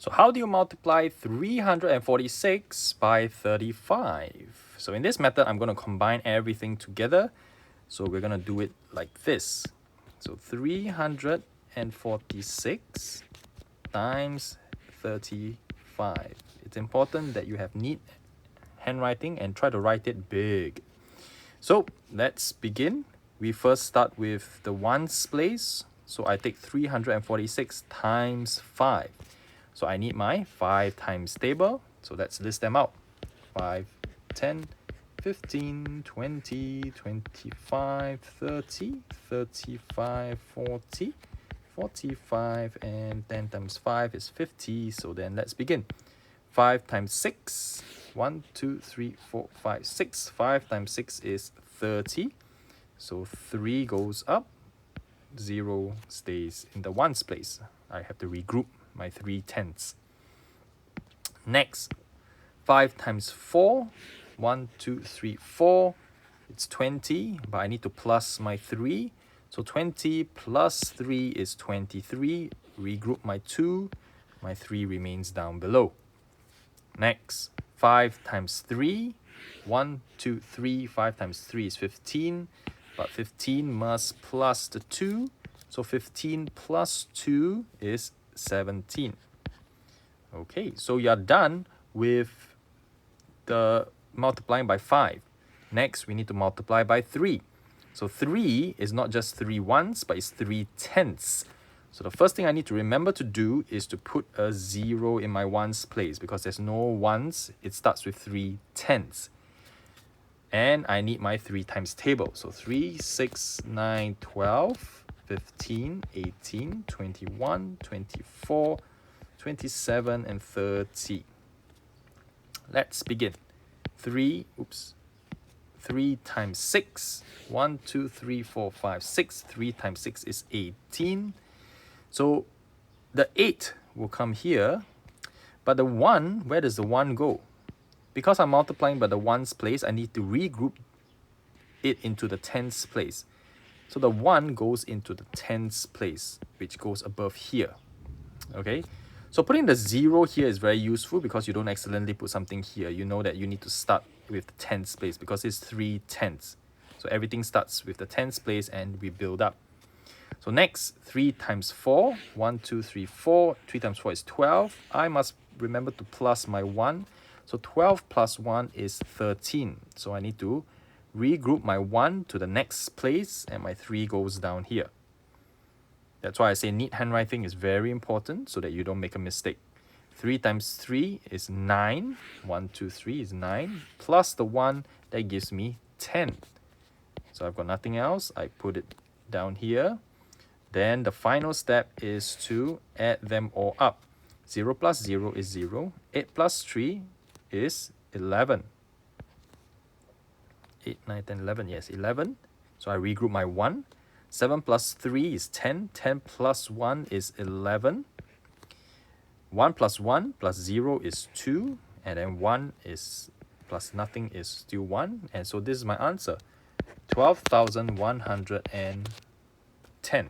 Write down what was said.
So how do you multiply 346 by 35? So in this method, I'm going to combine everything together. So we're going to do it like this. So 346 times 35. It's important that you have neat handwriting and try to write it big. So let's begin. We first start with the ones place. So I take 346 times 5. So I need my 5 times table. So let's list them out. 5, 10, 15, 20, 25, 30, 35, 40, 45, and 10 times 5 is 50. So then let's begin. 5 times 6, 1, 2, 3, 4, 5, 6. 5 times 6 is 30. So 3 goes up, 0 stays in the ones place. I have to regroup my 3 tenths. Next, 5 times 4, 1, 2, 3, 4. It's 20, but I need to plus my 3. So 20 plus 3 is 23. Regroup my 2. My 3 remains down below. Next, 5 times 3. 1, 2, 3. 5 times 3 is 15. But 15 must plus the 2. So 15 plus 2 is 17. Okay, so you're done with the multiplying by 5. Next, we need to multiply by 3. So 3 is not just 3 ones, but it's 3 tenths. So the first thing I need to remember to do is to put a 0 in my ones place, because there's no ones. It starts with 3 tenths. And I need my 3 times table. So 3, 6, 9, 12, 15, 18, 21, 24, 27, and 30. Let's begin. 3 times 6. 1, 2, 3, 4, 5, 6. 3 times 6 is 18. So the 8 will come here. But the 1, where does the 1 go? Because I'm multiplying by the ones place, I need to regroup it into the tens place. So the 1 goes into the tens place, which goes above here. Okay? So putting the 0 here is very useful because you don't accidentally put something here. You know that you need to start with the tens place because it's 3 tenths. So everything starts with the tens place and we build up. So next, 3 times 4. 1, 2, 3, 4. 3 times 4 is 12. I must remember to plus my 1. So 12 plus 1 is 13. So I need to regroup my 1 to the next place and my 3 goes down here. That's why I say neat handwriting is very important so that you don't make a mistake. 3 times 3 is 9. 1, 2, 3 is 9. Plus the 1, that gives me 10. So I've got nothing else. I put it down here. Then the final step is to add them all up. 0 plus 0 is 0. 8 plus 3 is 11. 8, 9, 10, 11. Yes, 11. So I regroup my 1. 7 plus 3 is 10. 10 plus 1 is 11. 1 plus 1 plus 0 is 2. And then 1 is plus nothing is still 1. And so this is my answer. 12,110.